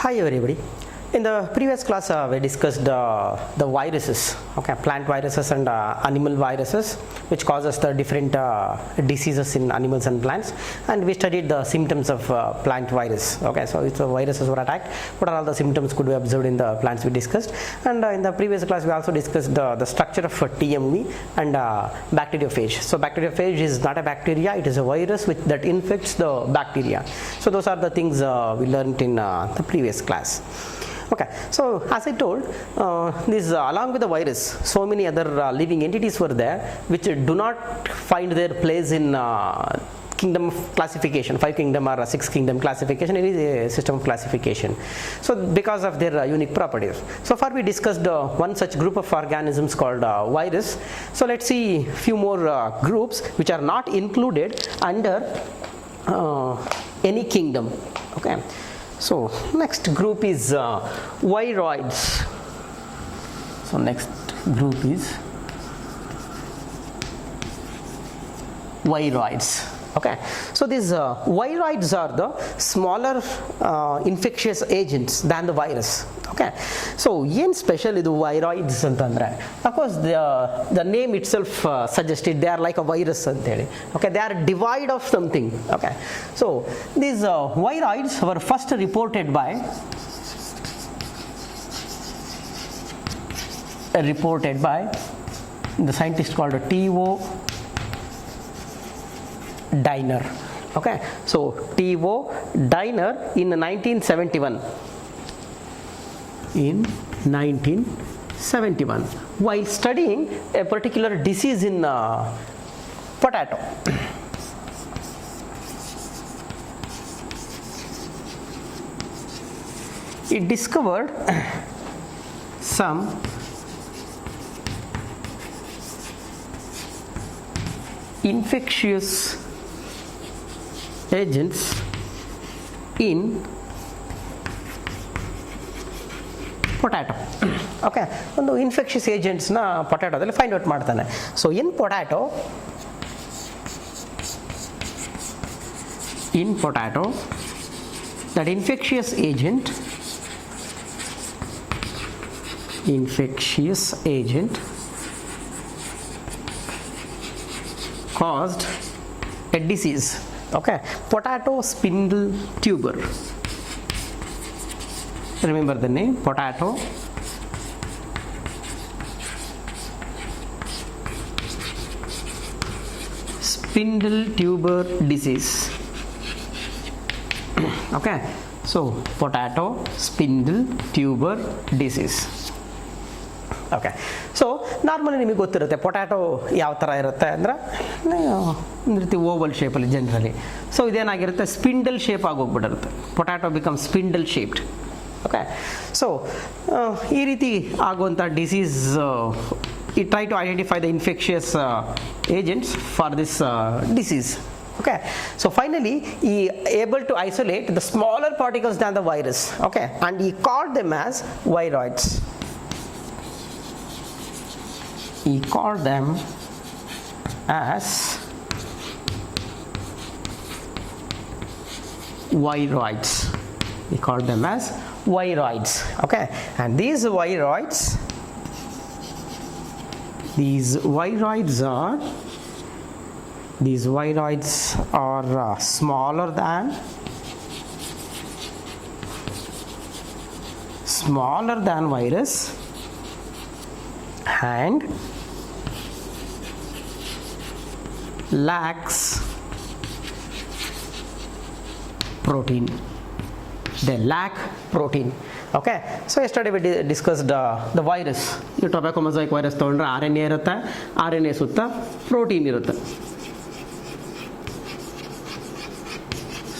Hi everybody. In the previous class we discussed the viruses, okay, plant viruses and animal viruses, which causes the different diseases in animals and plants, and we studied the symptoms of plant virus. Okay, so if the viruses were attacked, what are all the symptoms could be observed in the plants we discussed, and in the previous class we also discussed the structure of TMV and bacteriophage. So bacteriophage is not a bacteria, it is a virus that infects the bacteria. So those are the things we learned in the previous class. Okay, so as I told, along with the virus, so many other living entities were there which do not find their place in kingdom of classification, 5 kingdom or 6 kingdom classification. It is a system of classification. So because of their unique properties. So far we discussed one such group of organisms called virus. So let's see few more groups which are not included under any kingdom. Okay. So next group is viroids. So next group is viroids. Okay, so these viroids are the smaller infectious agents than the virus. Okay, so in special idu viroids antandre, of course the name itself suggested they are like a virus anteli. Okay, they are devoid of something. Okay, so these viroids were first reported by the scientist called T.O. Diner. Okay, so T.O. Diner in 1971. While studying a particular disease in potato. He discovered some infectious agents in potato. Okay, ಒಂದು infectious agents ನ ಪೊಟ್ಯಾಟೋದಲ್ಲಿ find out ಮಾಡ್ತಾನೆ. So in potato that infectious agent caused a disease. Okay, potato spindle tuber. Remember the name, potato spindle tuber disease. Okay, so potato spindle tuber disease. Okay, so normally ನಿಮಗೆ ಗೊತ್ತಿರುತ್ತೆ potato ಯಾವ ಥರ ಇರುತ್ತೆ ಅಂದರೆ ಒಂದು ರೀತಿ oval ಶೇಪಲ್ಲಿ generally. So ಇದೇನಾಗಿರುತ್ತೆ, ಸ್ಪಿಂಡಲ್ ಶೇಪ್ ಆಗೋಗ್ಬಿಟ್ಟಿರುತ್ತೆ. Potato become spindle shaped. Okay, so ಈ ರೀತಿ ಆಗುವಂಥ ಡಿಸೀಸ್ ಈ try to identify the infectious agents for this disease. Okay, so finally he able to isolate the smaller particles than the virus. Okay, and he called them as viroids. He called them as viroids. Okay, and these viroids are smaller than virus and lacks protein. They lack protein. Okay, so yesterday we discussed the virus. You tobacco mosaic virus ತಗೊಂಡ್ರೆ RNA ಇರುತ್ತೆ, RNA ಸುತ್ತ protein ಇರುತ್ತೆ.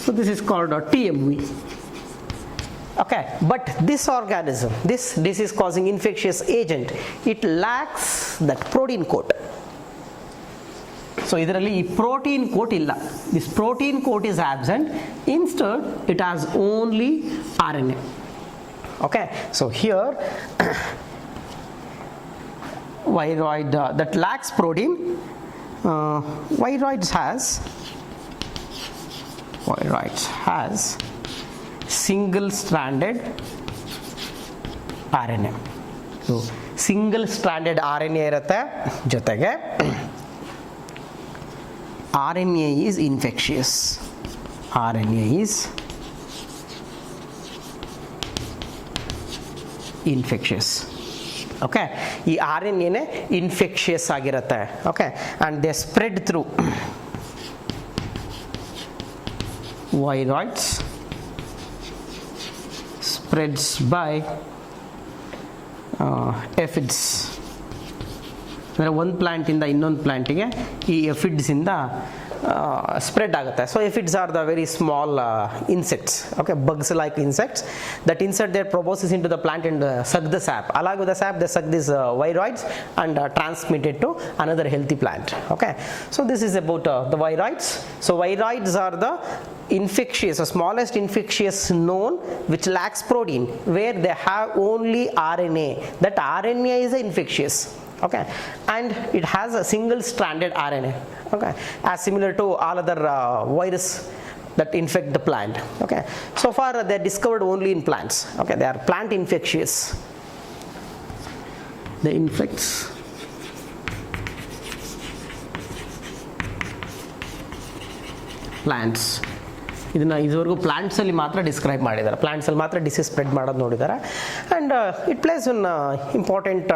So this is called a TMV. Okay, but this organism, this disease causing infectious agent, it lacks that protein coat. So ಇದರಲ್ಲಿ ಈ protein coat ಇಲ್ಲ. This protein coat is absent. Instead, it has only RNA. Okay, so here viroid that lacks protein, viroids has single stranded RNA. So single stranded RNA ಇರುತ್ತೆ, ಜೊತೆಗೆ RNA is infectious. RNA is infectious. Okay, ಈ RNA ನೇ infectious ಆಗಿರುತ್ತೆ. Okay, and they spread through viroids, spreads by aphids. ಅಂದರೆ ಒಂದು ಪ್ಲಾಂಟಿಂದ ಇನ್ನೊಂದು ಪ್ಲಾಂಟಿಗೆ ಈ ಎಫಿಡ್ಸಿಂದ spread ಆಗುತ್ತೆ. So aphids are the very small insects, okay, bugs like insects that insert their proboscis into the plant and suck the sap. Along with the sap they suck these viroids and transmit it to another healthy plant. Okay, so this is about the viroids. So viroids are the infectious, the smallest infectious known, which lacks protein, where they have only RNA. That RNA is infectious. Okay, and it has a single stranded RNA, okay, as similar to all other virus that infect the plant. Okay, so far they are discovered only in plants. Okay, they are plant infectious. They infects plants. ಇದನ್ನು ಇದುವರೆಗೂ ಪ್ಲಾಂಟ್ಸಲ್ಲಿ ಮಾತ್ರ describe ಮಾಡಿದ್ದಾರೆ, ಪ್ಲಾಂಟ್ಸಲ್ಲಿ ಮಾತ್ರ disease spread ಮಾಡೋದು ನೋಡಿದ್ದಾರೆ. And it places one important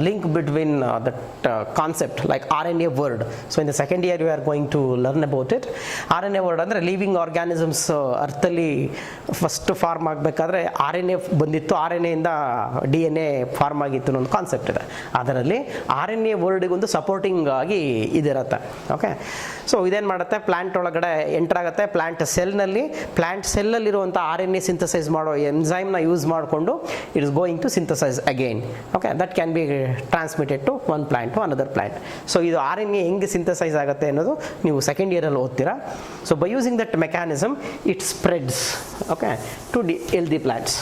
link between that concept like RNA world. So in the second year you are going to learn about it. RNA world ಅಂದರೆ living organisms ಅರ್ಥಲ್ಲಿ first form ಆಗಬೇಕಾದ್ರೆ RNA ಬಂದಿತ್ತು, RNAಯಿಂದ DNA form ಆಗಿತ್ತು ಅನ್ನೋ ಒಂದು concept ಇದೆ. ಅದರಲ್ಲಿ RNA ವರ್ಡಿಗೊಂದು supporting ಆಗಿ ಇದಿರುತ್ತೆ. ಓಕೆ, ಸೊ ಇದೇನು ಮಾಡುತ್ತೆ, ಪ್ಲಾಂಟ್ ಒಳಗಡೆ ಎಂಟರ್ ಆಗುತ್ತೆ, ಪ್ಲಾಂಟ್ ಸೆಲ್ಲಲ್ಲಿರುವಂಥ RNA ಸಿಂಥಸೈಸ್ ಮಾಡೋ ಎನ್ಸೈಮ್ನ ಯೂಸ್ ಮಾಡಿಕೊಂಡು it is going to synthesise again. Okay, that can be transmitted to one plant to another plant. So ಇದು RNA ಹೆಂಗೆ ಸಿಂಥಸೈಸ್ ಆಗುತ್ತೆ ಅನ್ನೋದು ನೀವು ಸೆಕೆಂಡ್ ಇಯರಲ್ಲಿ ಓದ್ತೀರಾ. So by using that mechanism it spreads, okay, to healthy plants.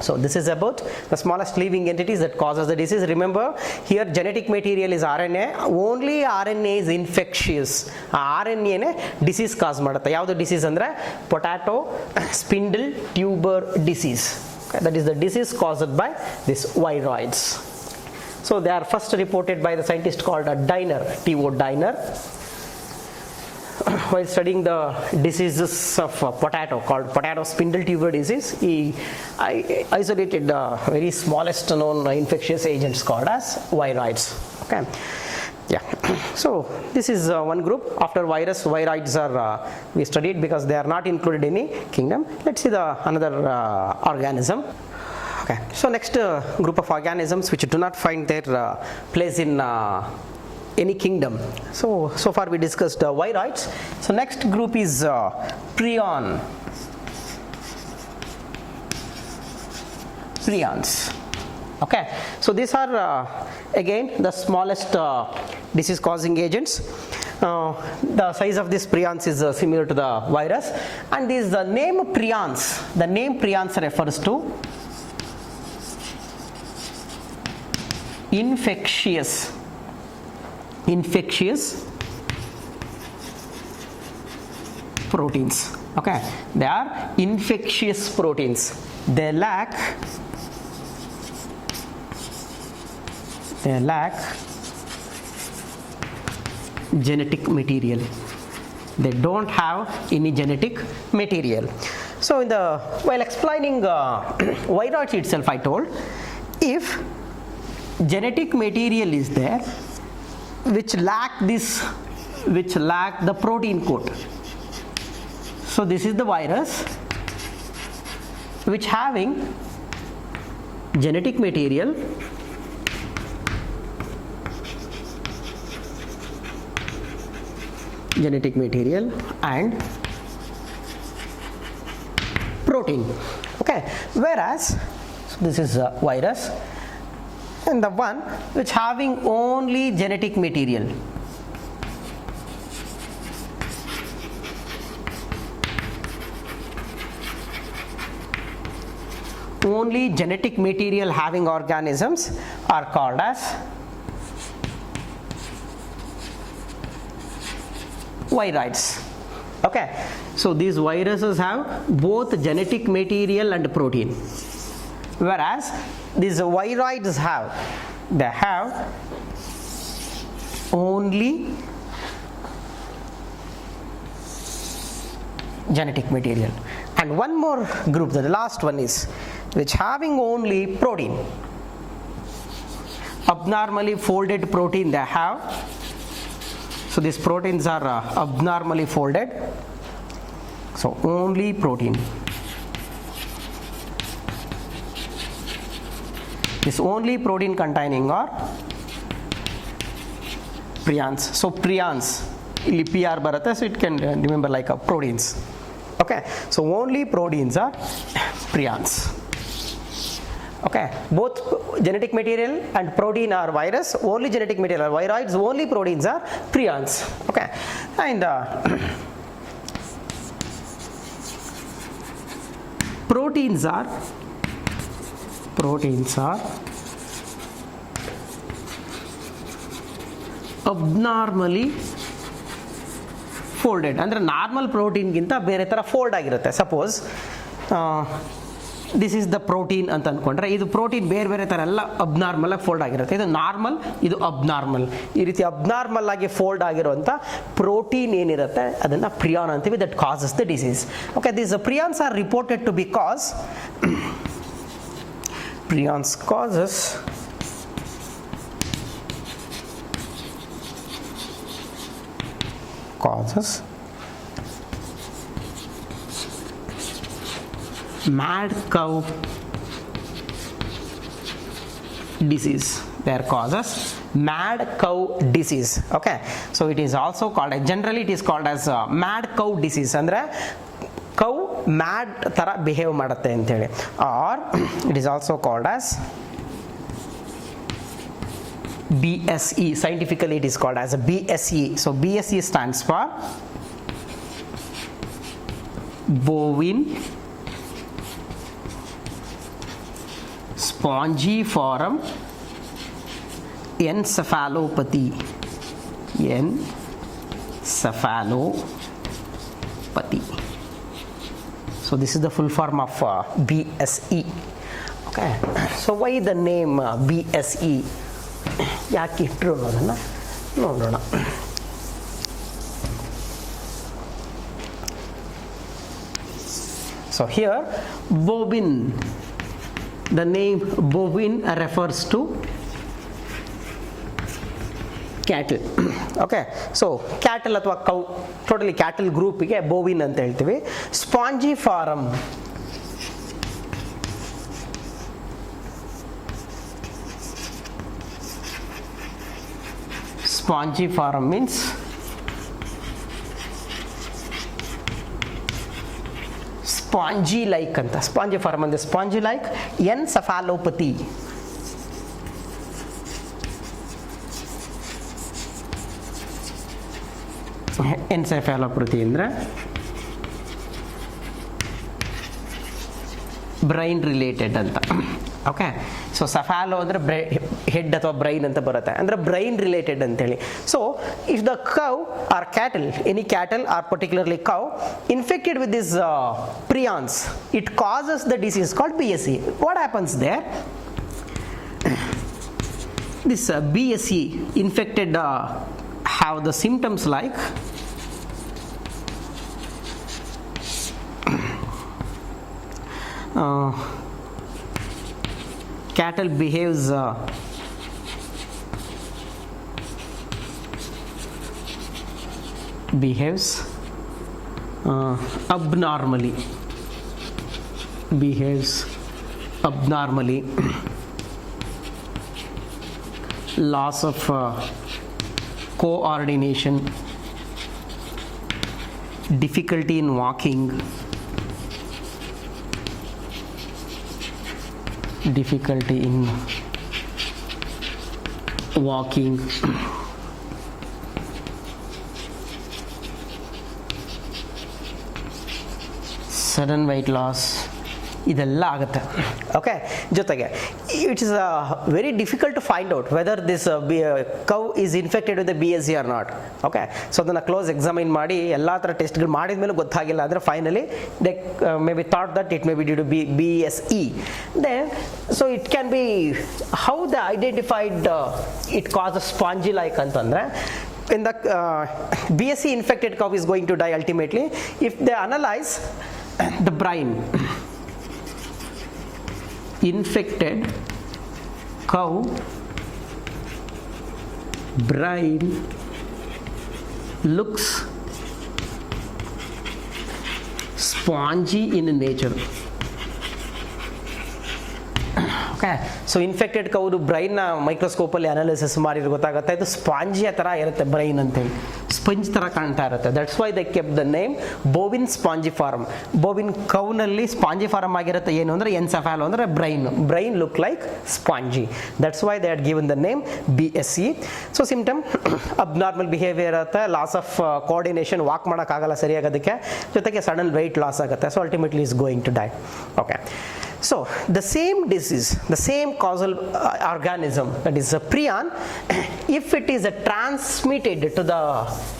So this is about the smallest living entities that causes the disease. Remember, here genetic material is RNA. Only RNA is infectious. RNA ನೇ disease cause ಮಾಡುತ್ತೆ. ಯಾವುದು disease ಅಂದರೆ potato spindle tuber disease. Okay, that is the disease caused by these viroids. So they are first reported by the scientist called Diner, T.O. Diner. While studying the diseases of potato called potato spindle tuber disease, he isolated the very smallest known infectious agents called as viroids. Okay, yeah. So this is one group. After virus, viroids are we studied because they are not included in any kingdom. Let's see the another organism. Okay, so next group of organisms which do not find their place in any kingdom. So far we discussed viroids. So next group is prions. Okay, so these are again the smallest disease causing agents. The size of this prions is similar to the virus, and this the name prions refers to infectious proteins. Okay, they are infectious proteins. They lack genetic material. They don't have any genetic material. So while explaining viroids itself, I told if genetic material is there which lack the protein coat. So this is the virus which having genetic material and protein. Okay, whereas so this is a virus, and the one which having only genetic material. Only genetic material having organisms are called as viroids. Okay, so these viruses have both genetic material and protein, whereas these viroids have only genetic material. And one more group, the last one is which having only protein, abnormally folded protein they have. So these proteins are abnormally folded, so only protein. This only protein containing are prions. So prions ಇಲ್ಲಿ PR ಬರುತ್ತೆ, so it can remember like proteins. Okay, so only proteins are prions. Okay, both genetic material and protein are virus, only genetic material are viroids, only proteins are prions. Okay, and proteins are abnormally folded. ಅಂದರೆ normal ಪ್ರೋಟೀನ್ಗಿಂತ ಬೇರೆ ಥರ fold ಆಗಿರುತ್ತೆ. Suppose this is the protein ಅಂತ ಅಂದ್ಕೊಂಡ್ರೆ, ಇದು protein ಬೇರೆ ಬೇರೆ ಥರ ಎಲ್ಲ ಅಬ್ನಾರ್ಮಲ್ ಆಗಿ ಫೋಲ್ಡ್ ಆಗಿರುತ್ತೆ. ಇದು ನಾರ್ಮಲ್, ಇದು ಅಬ್ನಾರ್ಮಲ್. ಈ ರೀತಿ ಅಬ್ನಾರ್ಮಲ್ ಆಗಿ ಫೋಲ್ಡ್ ಆಗಿರುವಂಥ ಪ್ರೋಟೀನ್ ಏನಿರುತ್ತೆ ಅದನ್ನು ಪ್ರಿಯಾನ್ ಅಂತೀವಿ. That causes the disease. Okay, these prions are reported to be prions causes mad cow disease. Their causes mad cow disease. Okay, so it is also called, generally it is called as mad cow disease. Andre cow mad ತರ behave ಮಾಡುತ್ತೆ ಅಂತೇಳಿ. Or it is also called as BSE. Scientifically it is called as a BSE. So BSE stands for bovine spongiform encephalopathy. So this is the full form of BSE. Okay, so why the name BSE? ಯಾಕೆ ಇಟ್ಟರು ಅನ್ನೋದನ್ನು ನೋಡೋಣ. So here bovine, the name bovine refers to cattle. Okay, so cattle ಅಥವಾ cow, totally cattle ಗ್ರೂಪಿಗೆ ಬೋವಿನ್ ಅಂತ ಹೇಳ್ತೀವಿ. ಸ್ಪಾಂಜಿಫಾರಮ್, spongiform means spongy like anta. Spongiform ಅಂದ್ರೆ spongy like. Encephalopathy, encephalopathy ಅಂದ್ರೆ brain related ಅಂತ. ಓಕೆ, ಸೊ ಸಫಾಲೋ ಅಂದರೆ ಹೆಡ್ ಅಥವಾ brain ಅಂತ ಬರುತ್ತೆ, ಅಂದರೆ ಬ್ರೈನ್ ರಿಲೇಟೆಡ್ ಅಂತೇಳಿ. So if the cow or cattle, any cattle or particularly cow infected with this prions, it causes the disease called BSE. What happens there? This BSE infected have the symptoms like cattle behaves abnormally, loss of coordination, difficulty in walking, sudden weight loss, ಇದೆಲ್ಲ ಆಗುತ್ತೆ. Okay, ಜೊತೆಗೆ it is very difficult to find out whether this cow is infected with the BSE or not. Okay, so then a close examine ಮಾಡಿ ಎಲ್ಲಾ ತರ ಟೆಸ್ಟ್ಗಳು ಮಾಡಿದ ಮೇಲೆ ಗೊತ್ತಾಗಿಲ್ಲ ಅಂದ್ರೆ finally they maybe thought that it may be due to BSE. Then so it can be how they identified it causes spongy like ಅಂತಂದ್ರೆ in the BSE infected cow is going to die ultimately if they analyze the brine. Infected cow brine looks spongy in nature. Okay, so infected cow brain microscope ಅಲ್ಲಿ analysis ಮಾಡಿದ್ರೆ ಗೊತ್ತಾಗುತ್ತೆ ಇದು spongy ತರ ಇರುತ್ತೆ brain ಅಂತ ಹೇಳಿ sponge ತರ ಕಾಣ್ತಾ ಇರುತ್ತೆ. That's why they kept the name bovine spongiform. Bovine ಕೌನಲ್ಲಿ ಸ್ಪಾಂಜಿಫಾರ್ಮ್ ಆಗಿರುತ್ತೆ ಏನು ಅಂದ್ರೆ ಎನ್ಸೆಫಾಲೋ ಅಂದ್ರೆ brain look like spongy. That's why they had given the name BSE. So symptom abnormal behaviour ಇರುತ್ತೆ, ಲಾಸ್ ಆಫ್ ಕೋಆರ್ಡಿನೇಷನ್, ವಾಕ್ ಮಾಡೋಕ್ಕಾಗಲ್ಲ ಸರಿಯಾಗೋದಕ್ಕೆ, ಜೊತೆಗೆ sudden weight loss ಆಗುತ್ತೆ. So ultimately is going to die. Okay, so the same disease, the same causal organism, that is a prion, if it is transmitted to the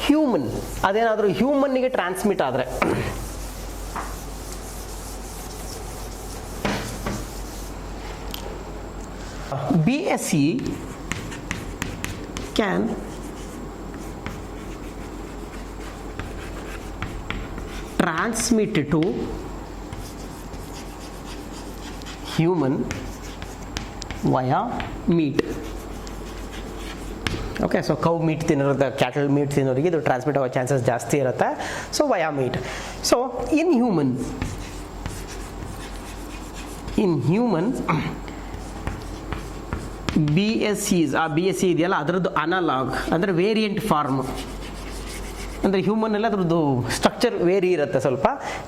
human, adenadru human ಗೆ transmit ಆದರೆ BSE can transmit to human via meat. Okay, so cow meat ತಿನ್ನೋದು, cattle meat ತಿನ್ನೋರಿಗೆ ಇದು transmit ಆಗೋ chances ಜಾಸ್ತಿ ಇರುತ್ತೆ. So via meat. So in human BSEs, ಆ BSE ಇದೆಯಲ್ಲ ಅದರದ್ದು ಅನಲಾಗ್ ಅಂದರೆ ವೇರಿಯಂಟ್ ಫಾರ್ಮ್, ಅಂದರೆ ಹ್ಯೂಮನ್ ಎಲ್ಲ ಅದರದ್ದು ಸ್ಟ್ರಕ್ಚರ್ ವೇರಿ ಇರುತ್ತೆ ಸ್ವಲ್ಪ.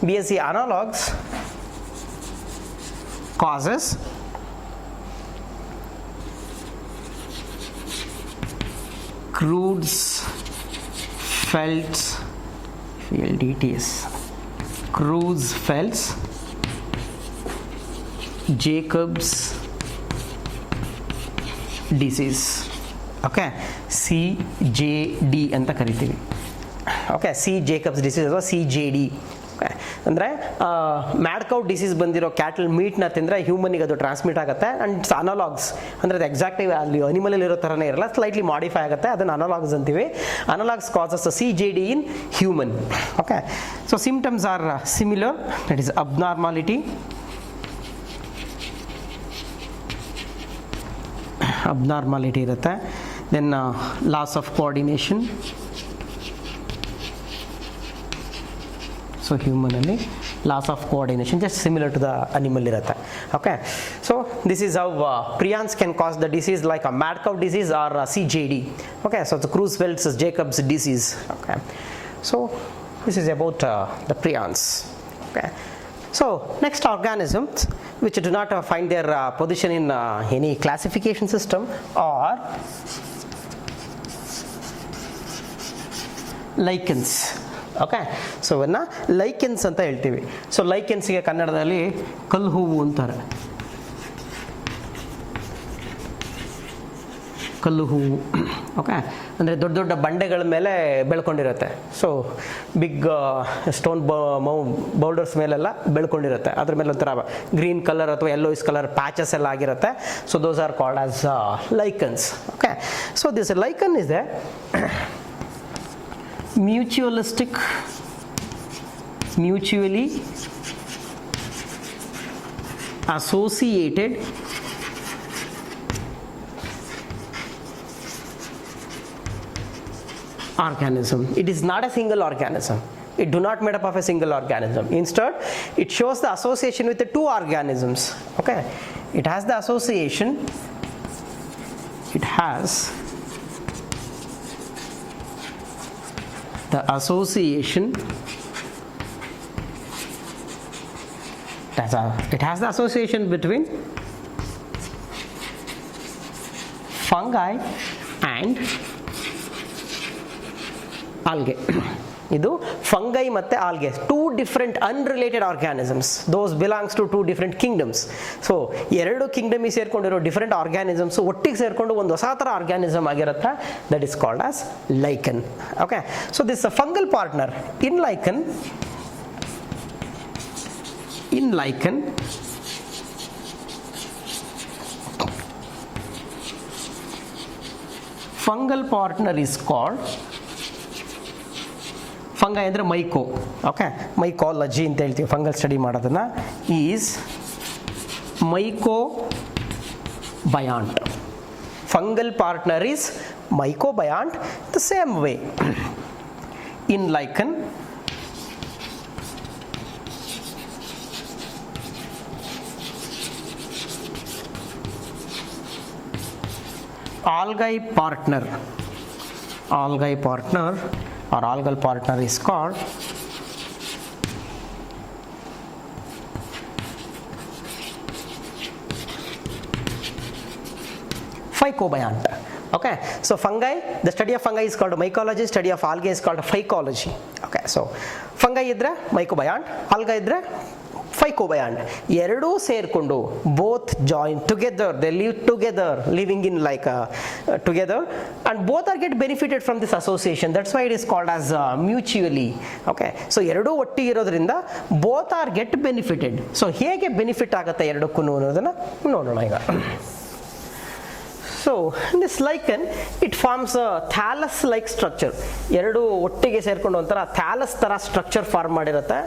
BSE ಅನಲಾಗ್ಸ್ causes Creutzfeldt's Jacobs disease. Okay, CJD ಅಂತ ಕರಿತೀವಿ. Okay, C Jacobs disease ಅಥವಾ CJD. ಅಂದರೆ ಮ್ಯಾಡ್ ಕೌ ಡಿಸೀಸ್ ಬಂದಿರೋ ಕ್ಯಾಟಲ್ ಮೀಟ್ನ ತಿಂದರೆ ಹ್ಯೂಮನಿಗೆ ಅದು ಟ್ರಾನ್ಸ್ಮಿಟ್ ಆಗುತ್ತೆ. ಆ್ಯಂಡ್ ಇಟ್ಸ್ ಅನಲಾಗ್ಸ್, ಅಂದರೆ ಅದು ಎಕ್ಸಾಕ್ಟಿವ್ ಅಲ್ಲಿ ಅನಿಮಲಲ್ಲಿ ಇರೋ ಥರನೇ ಇರಲ್ಲ, ಸ್ಲೈಟ್ಲಿ ಮಾಡಿಫೈ ಆಗುತ್ತೆ, ಅದನ್ನು ಅನಲಾಗ್ಸ್ ಅಂತೀವಿ. Analogues causes CJD in human. Okay, so symptoms are similar, that is abnormality, ಇರುತ್ತೆ. Then loss of coordination. So ಹ್ಯೂಮನಲ್ಲಿ loss of coordination just similar to the animal ಇರುತ್ತೆ. Okay, so this is how prions can cause the disease like a mad cow disease or CJD. Okay, so Creutzfeldt's Jacobs disease. Okay, so this is about the prions. Okay, so next organisms which do not find their position in any classification system are lichens. Okay, so ಇವನ್ನ lichens ಅಂತ ಹೇಳ್ತೀವಿ. So ಲೈಕೆನ್ಸ್ಗೆ ಕನ್ನಡದಲ್ಲಿ ಕಲ್ಲು ಹೂವು ಅಂತಾರೆ. ಕಲ್ಲು ಹೂವು, okay, ಅಂದರೆ ದೊಡ್ಡ ದೊಡ್ಡ ಬಂಡೆಗಳ ಮೇಲೆ ಬೆಳ್ಕೊಂಡಿರುತ್ತೆ. ಸೊ ಬಿಗ್ ಸ್ಟೋನ್ ಬೌಲ್ಡರ್ಸ್ ಮೇಲೆಲ್ಲ ಬೆಳ್ಕೊಂಡಿರುತ್ತೆ. ಅದ್ರ ಮೇಲೆ ಒಂಥರ ಗ್ರೀನ್ ಕಲರ್ ಅಥವಾ ಯೆಲ್ಲೋಯಿಸ್ ಕಲರ್ ಪ್ಯಾಚಸ್ ಎಲ್ಲ ಆಗಿರುತ್ತೆ. So those are called as lichens. Okay, so this lichen is a mutually associated organism. It is not a single organism. It do not made up of a single organism. Instead, it shows the association with the two organisms. Okay, it has the association. It has the association. It has the association between fungi and algae. ಇದು fungi ಮತ್ತು algae, two different unrelated organisms, those belongs to two different kingdoms. So ಎರಡು ಕಿಂಗ್ಡಮಿಗೆ ಸೇರ್ಕೊಂಡಿರೋ different organisms ಒಟ್ಟಿಗೆ ಸೇರಿಕೊಂಡು ಒಂದು ಹೊಸ ಥರ organism ಆಗಿರುತ್ತೆ, that is called as lichen. Okay, so this fungal partner in lichen, fungal partner is called, fungi ಅಂದರೆ myco, okay, mycology ಅಂತ ಹೇಳ್ತೀವಿ ಫಂಗಲ್ ಸ್ಟಡಿ ಮಾಡೋದನ್ನ, is mycobiont. Fungal partner is mycobiont the same way. In lichen algae partner or algal partner is called phycobiont. Okay, so fungi, the study of fungi is called mycology, study of algae is called phycology. Okay, so fungi idre mycobiont, algae idre phycobiont. ಎರಡೂ ಸೇರಿಕೊಂಡು both join together, they live together, living in like together, and both are get benefited from this association. That's why it is called as mutually. Okay, so ಎರಡೂ ಒಟ್ಟಿಗೆ ಇರೋದ್ರಿಂದ both are get benefited. So ಹೇಗೆ benefit ಆಗುತ್ತೆ ಎರಡಕ್ಕೂ ಅನ್ನೋದನ್ನ ನೋಡೋಣ ಈಗ. So this lichen, it forms a thallus like structure. ಎರಡು ಒಟ್ಟಿಗೆ ಸೇರ್ಕೊಂಡು ಒಂಥರ ಥ್ಯಾಲಸ್ ಥರ ಸ್ಟ್ರಕ್ಚರ್ ಫಾರ್ಮ್ ಮಾಡಿರುತ್ತೆ.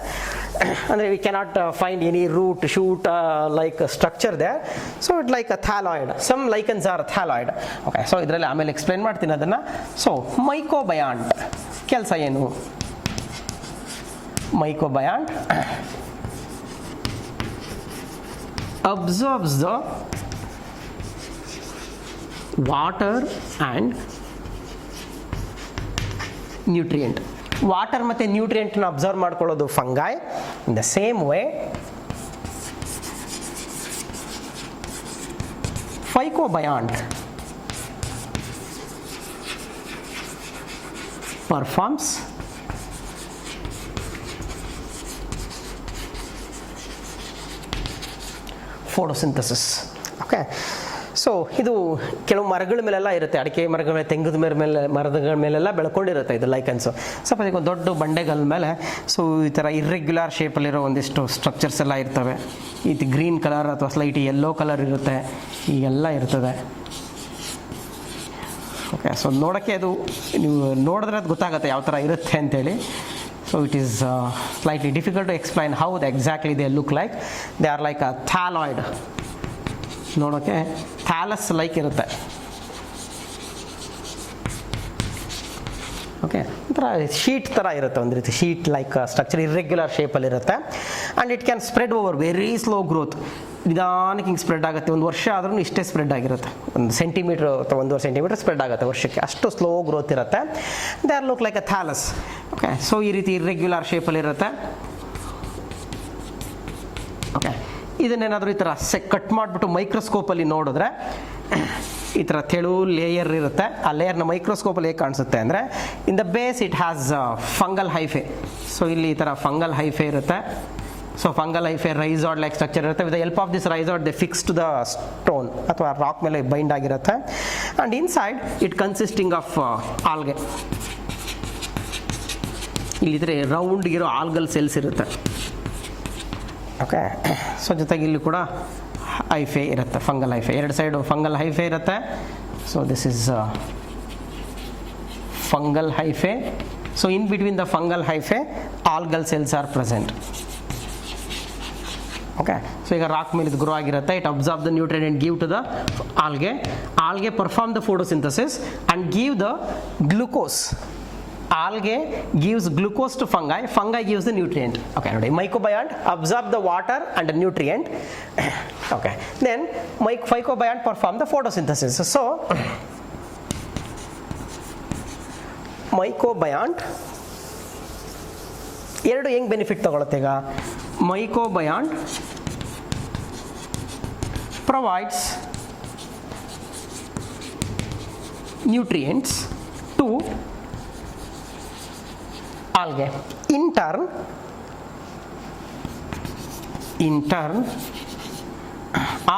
ಅಂದರೆ we cannot find any root, shoot like structure there. So it like a thalloid. Some lichens are thalloid. Okay, so ಇದರಲ್ಲಿ ಆಮೇಲೆ explain ಮಾಡ್ತೀನಿ ಅದನ್ನು. ಸೊ ಮೈಕೋಬಯಾಂಟ್ ಕೆಲಸ ಏನು? ಮೈಕೋಬಯಾಂಟ್ absorbs the water and nutrient. Water ಮತ್ತು ನ್ಯೂಟ್ರಿಯೆಂಟ್ನ observe ಮಾಡ್ಕೊಳ್ಳೋದು fungi. In the same way phycobiont performs photosynthesis. Okay, so ಇದು ಕೆಲವು ಮರಗಳ ಮೇಲೆಲ್ಲ ಇರುತ್ತೆ, ಅಡಿಕೆ ಮರಗಳ ಮೇಲೆ, ತೆಂಗದ ಮರಗಳ ಮೇಲೆಲ್ಲ ಬೆಳ್ಕೊಂಡಿರುತ್ತೆ ಇದು ಲೈಕನ್ಸು. ಸ್ವಲ್ಪ ಈಗ ದೊಡ್ಡ ಬಂಡೆಗಳ ಮೇಲೆ ಸೊ ಈ ಥರ ಇರ್ರೆಗ್ಯುಲರ್ ಶೇಪಲ್ಲಿರೋ ಒಂದಿಷ್ಟು ಸ್ಟ್ರಕ್ಚರ್ಸ್ ಎಲ್ಲ ಇರ್ತವೆ. ಇದು ಗ್ರೀನ್ ಕಲರ್ ಅಥವಾ ಸ್ಲೈಟ್ ಯೆಲ್ಲೋ ಕಲರ್ ಇರುತ್ತೆ, ಹೀಗೆಲ್ಲ ಇರ್ತದೆ. ಓಕೆ, ಸೊ ನೋಡೋಕ್ಕೆ ಅದು ನೀವು ನೋಡಿದ್ರೆ ಅದು ಗೊತ್ತಾಗುತ್ತೆ ಯಾವ ಥರ ಇರುತ್ತೆ ಅಂತೇಳಿ. So it is slightly difficult to explain how exactly they look like. They are like a thalloid. ನೋಡೋಕ್ಕೆ ಥ್ಯಾಲಸ್ ಲೈಕ್ ಇರುತ್ತೆ. ಓಕೆ, ಒಂಥರ ಶೀಟ್ ಥರ ಇರುತ್ತೆ, ಒಂದು ರೀತಿ ಶೀಟ್ ಲೈಕ್ ಸ್ಟ್ರಕ್ಚರ್, ಇರ್ರೆಗ್ಯುಲರ್ ಶೇಪಲ್ಲಿರುತ್ತೆ. And it can spread over very slow growth. ನಿಧಾನಕ್ಕೆ ಹಿಂಗೆ ಸ್ಪ್ರೆಡ್ ಆಗುತ್ತೆ. ಒಂದು ವರ್ಷ ಆದ್ರೂ ಇಷ್ಟೇ ಸ್ಪ್ರೆಡ್ ಆಗಿರುತ್ತೆ, 1 ಸೆಂಟಿಮೀಟ್ರ್ ಅಥವಾ 1.5 ಸೆಂಟಿಮೀಟ್ರ್ ಸ್ಪ್ರೆಡ್ ಆಗುತ್ತೆ ವರ್ಷಕ್ಕೆ, ಅಷ್ಟು ಸ್ಲೋ ಗ್ರೋತ್ ಇರುತ್ತೆ. They are look like a thallus. Okay, so ಈ ರೀತಿ ಇರ್ರೆಗ್ಯುಲರ್ ಶೇಪಲ್ಲಿರುತ್ತೆ. ಓಕೆ, ಇದನ್ನೇನಾದರೂ ಈ ಥರ ಕಟ್ ಮಾಡಿಬಿಟ್ಟು ಮೈಕ್ರೋಸ್ಕೋಪಲ್ಲಿ ನೋಡಿದ್ರೆ ಈ ಥರ ತೆಳು ಲೇಯರ್ ಇರುತ್ತೆ. ಆ ಲೇಯರ್ನ ಮೈಕ್ರೋಸ್ಕೋಪಲ್ಲಿ ಹೇಗೆ ಕಾಣಿಸುತ್ತೆ ಅಂದರೆ, in the base it has fungal hyphae. So ಇಲ್ಲಿ ಈ ಥರ ಫಂಗಲ್ ಹೈಫೆ ಇರುತ್ತೆ. So fungal hyphae rhizoid like structure ಇರುತ್ತೆ. With the help of this rhizoid they fix to the stone ಅಥವಾ ರಾಕ್ ಮೇಲೆ ಬೈಂಡ್ ಆಗಿರುತ್ತೆ. And inside it consisting of algae. ಇಲ್ಲಿದ್ರೆ ರೌಂಡ್ಗಿರೋ ಆಲ್ಗಲ್ ಸೆಲ್ಸ್ ಇರುತ್ತೆ. ಓಕೆ, ಸೊ ಜೊತೆಗೆ ಇಲ್ಲಿ ಕೂಡ ಹೈಫೆ ಇರುತ್ತೆ, ಫಂಗಲ್ ಹೈಫೆ. ಎರಡು ಸೈಡು ಫಂಗಲ್ ಹೈಫೆ ಇರುತ್ತೆ. So this is fungal hyphae. So in between the fungal hyphae algal cells are present. Okay, so ಈಗ ರಾಕ್ ಮೇಲೆ ಇದು ಗ್ರೋ ಆಗಿರುತ್ತೆ. It absorb the nutrient and give to the algae. Algae perform the photosynthesis and give the glucose. Algae gives glucose to fungi, fungi gives the nutrient. Okay, ನೋಡಿ, mycobiont absorb the water and the nutrient. Okay, then phycobiont perform the photosynthesis. So mycobiont ಎರಡು ಹೆಂಗೆ benefit ತಗೊಳುತ್ತೆ ಈಗ? mycobiont provides nutrients to algae. In turn,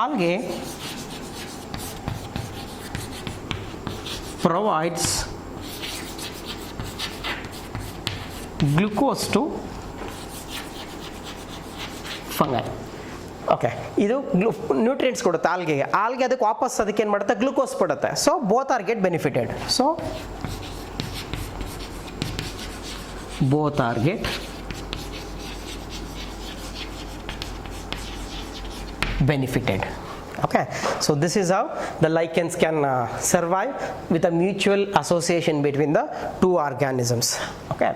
algae provides glucose to fungi. Okay, ಇದು nutrients ಕೊಡುತ್ತೆ ಆಲ್ಗೆಗೆ. Algae ಅದಕ್ಕೆ ವಾಪಸ್ ಅದಕ್ಕೆ ಏನು ಮಾಡುತ್ತೆ, ಗ್ಲೂಕೋಸ್ ಕೊಡುತ್ತೆ. So both are get benefited. So both are get benefited. Okay, so this is how the lichens can survive with a mutual association between the two organisms. Okay,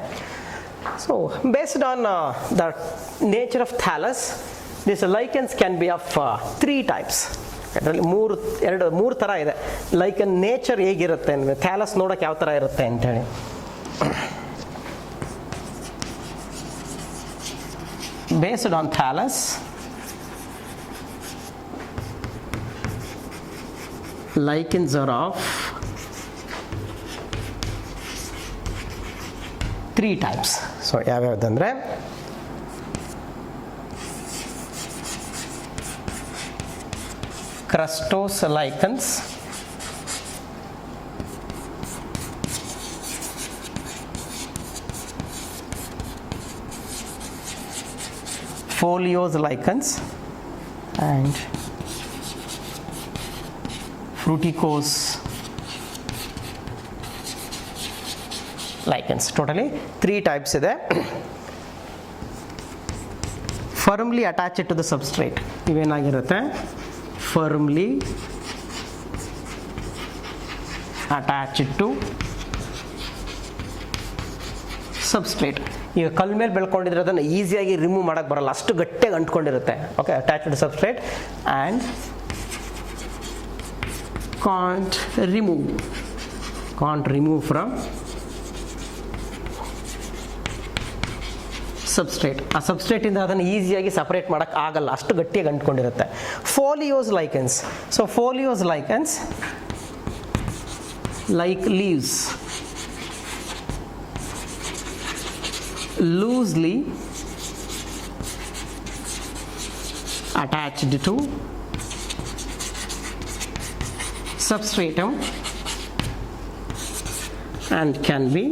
so based on the nature of thallus, these lichens can be of three types. ಅದರಲ್ಲಿ ಮೂರು ಥರ ಇದೆ. ಲೈಕನ್ nature ಹೇಗಿರುತ್ತೆ ಅಂದರೆ thallus ನೋಡೋಕೆ ಯಾವ ಥರ ಇರುತ್ತೆ ಅಂತೇಳಿ. Based on thallus, lichens are of three types. So ಯಾವ್ಯಾವ್ದಂದ್ರೆ crustose lichens, foliose lichens, and fruticose lichens. Totally three types ಇದೆ. firmly attached to the substrate. ಇವೇನಾಗಿರುತ್ತೆ, firmly attached to substrate. ಈಗ ಕಲ್ ಮೇಲೆ ಬೆಳ್ಕೊಂಡಿದ್ರೆ ಅದನ್ನು ಈಸಿಯಾಗಿ ರಿಮೂವ್ ಮಾಡೋಕ್ಕೆ ಬರಲ್ಲ, ಅಷ್ಟು ಗಟ್ಟಿಯಾಗಿ ಅಂಟ್ಕೊಂಡಿರುತ್ತೆ. Okay, attach to substrate and can't remove from substrate. ಆ ಸಬ್ಸ್ಟ್ರೇಟಿಂದ ಅದನ್ನು ಈಸಿಯಾಗಿ ಸಪರೇಟ್ ಮಾಡೋಕ್ಕೆ ಆಗಲ್ಲ, ಅಷ್ಟು ಗಟ್ಟಿಯಾಗಿ ಅಂಟ್ಕೊಂಡಿರುತ್ತೆ. Foliose lichens. So foliose lichens like leaves, loosely attached to substratum and can be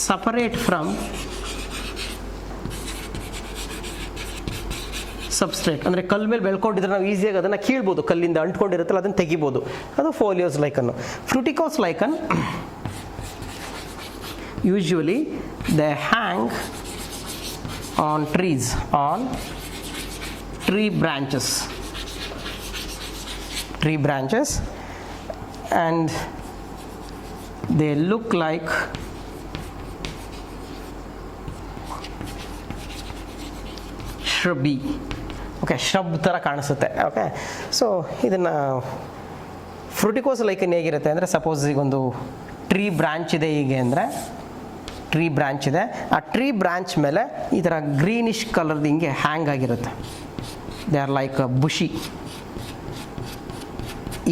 separate from substrate. ಅಂದರೆ ಕಲ್ ಮೇಲೆ ಬೆಳ್ಕೊಂಡಿದ್ರೆ ನಾವು ಈಸಿಯಾಗಿ ಅದನ್ನು ಕೀಳ್ಬೋದು, ಕಲ್ಲಿಂದ ಅಂಟ್ಕೊಂಡಿರುತ್ತಲ್ಲ ಅದನ್ನು ತೆಗಿಬೋದು. ಅದು foliose lichen. Fruticose lichen usually they hang on trees, on tree branches, and they look like shrubby. Okay, shrub ಥರ ಕಾಣಿಸುತ್ತೆ. ಓಕೆ, ಸೊ ಇದನ್ನು ಫ್ರೂಟಿಕೋಸ್ ಲೈಕನ್ ಹೇಗಿರುತ್ತೆ ಅಂದರೆ, ಸಪೋಸ್ ಈಗೊಂದು ಟ್ರೀ ಬ್ರಾಂಚ್ ಇದೆ ಹೀಗೆ ಅಂದರೆ, ಟ್ರೀ ಬ್ರಾಂಚ್ ಇದೆ, ಆ ಟ್ರೀ ಬ್ರಾಂಚ್ ಮೇಲೆ ಈ ಥರ ಗ್ರೀನಿಶ್ ಕಲರ್ದು ಹಿಂಗೆ ಹ್ಯಾಂಗ್ ಆಗಿರುತ್ತೆ. ದೇ ಆರ್ ಲೈಕ್ ಬುಷಿ,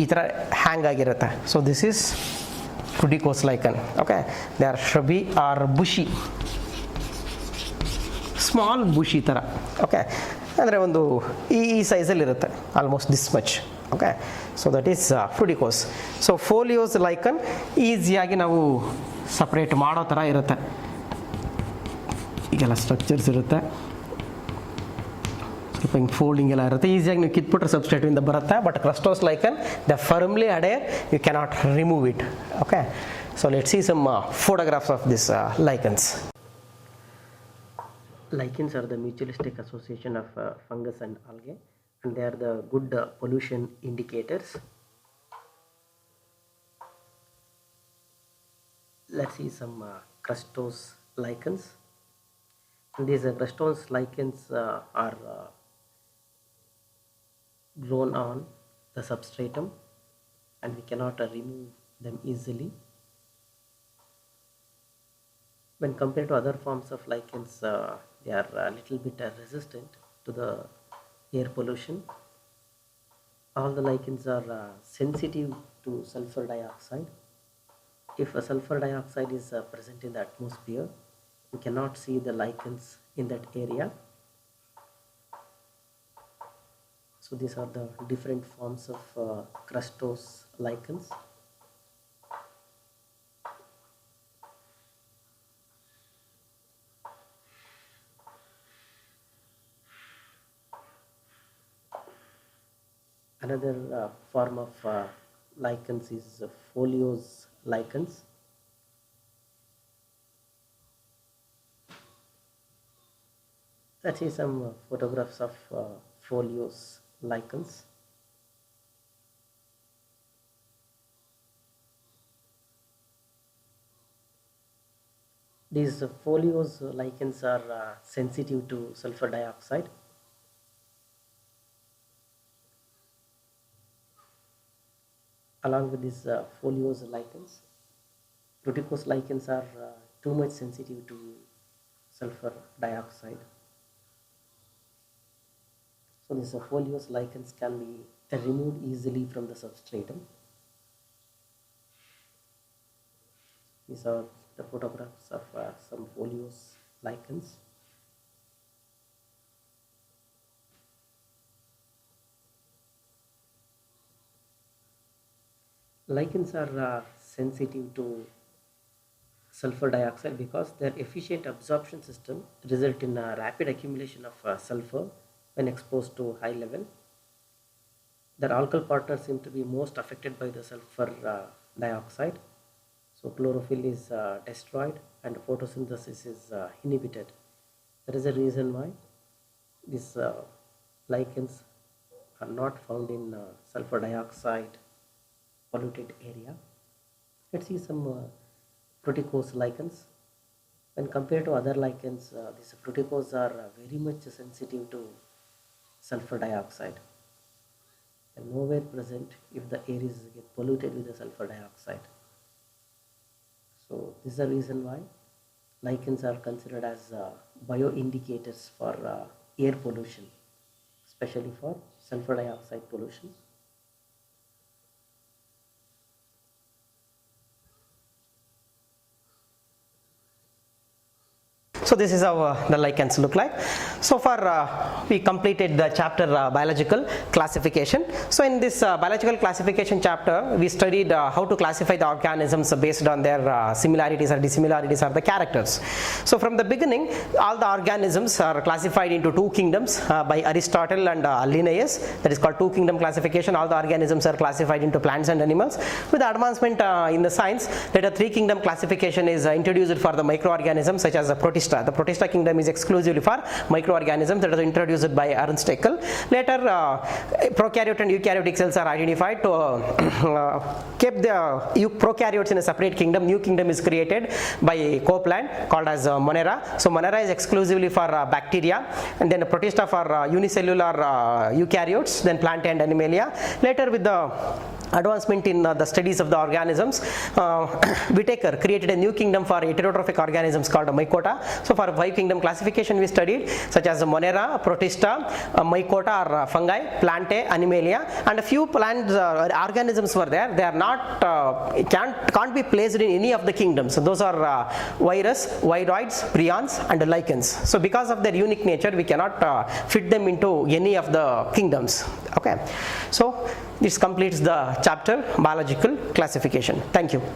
ಈ ಥರ ಹ್ಯಾಂಗ್ ಆಗಿರುತ್ತೆ. So this is fruticose lichen. Okay, they are shrubby or bushy, small bushy ಥರ. ಓಕೆ, ಅಂದರೆ ಒಂದು ಈ ಸೈಜಲ್ಲಿರುತ್ತೆ, almost this much. Okay, so that is fruticose. So foliose lichen ಈಸಿಯಾಗಿ ನಾವು ಸಪ್ರೇಟ್ ಮಾಡೋ ಥರ ಇರುತ್ತೆ. ಈಗೆಲ್ಲ ಸ್ಟ್ರಕ್ಚರ್ಸ್ ಇರುತ್ತೆ, ಸ್ವಲ್ಪ ಹಿಂಗೆ ಫೋಲ್ಡಿಂಗ್ ಎಲ್ಲ ಇರುತ್ತೆ, ಈಸಿಯಾಗಿ ನೀವು ಕಿತ್ಬಿಟ್ರೆ ಸಬ್ಸ್ಟ್ರೇಟಿಂದ ಬರುತ್ತೆ. But crustose lichen the firmly adhere, you cannot remove it. Okay, so let's see some photographs of this lichens. Lichens are the mutualistic association of fungus and algae, and they are the good pollution indicators. Let's see some crustose lichens. And these crustose lichens are grown on the substratum, and we cannot remove them easily. When compared to other forms of lichens, they are a little bit resistant to the air pollution. All the lichens are sensitive to sulfur dioxide, if a sulfur dioxide is present in the atmosphere, we cannot see the lichens in that area. So these are the different forms of crustose lichens. Another form of lichens is foliose lichens. Let's see some photographs of foliose lichens. These foliose lichens are sensitive to sulfur dioxide. Along with these foliose lichens, fruticose lichens are too much sensitive to sulfur dioxide. So these foliose lichens can be removed easily from the substratum. These are the photographs of some foliose lichens. Lichens are sensitive to sulfur dioxide because their efficient absorption system result in a rapid accumulation of sulfur when exposed to high level. Their alkyl partners seem to be most affected by the sulfur dioxide. So chlorophyll is destroyed and photosynthesis is inhibited. That is the reason why these lichens are not found in sulfur dioxide polluted area. Let's see some fruticose lichens. When compared to other lichens, these fruticose are very much sensitive to sulfur dioxide and nowhere present if the air is polluted with the sulfur dioxide. So this is the reason why lichens are considered as bioindicators for air pollution, especially for sulfur dioxide pollution. So this is how the lichens look like. So far we completed the chapter biological classification. So in this biological classification chapter, we studied how to classify the organisms based on their similarities or dissimilarities or the characters. So from the beginning, all the organisms are classified into two kingdoms by Aristotle and Linnaeus. That is called two kingdom classification. All the organisms are classified into plants and animals. With the advancement in the science, later three kingdom classification is introduced for the microorganisms such as the protista. The protista kingdom is exclusively for microorganisms, that was introduced by Ernst Haeckel. Later prokaryote and eukaryotic cells are identified to keep the prokaryotes in a separate kingdom. New kingdom is created by Copeland called as Monera. So Monera is exclusively for bacteria, and then protista for unicellular eukaryotes, then plant and animalia. Later with the advancement in the studies of the organisms, Whittaker created a new kingdom for heterotrophic organisms called Mycota. So for five kingdom classification we studied, such as Monera, Protista, Mycota or fungi, Plantae, Animalia, and a few plant organisms were there. They are not can't be placed in any of the kingdoms. So those are virus, viroids, prions, and lichens. So because of their unique nature, we cannot fit them into any of the kingdoms. Okay, so this completes the chapter biological classification. Thank you.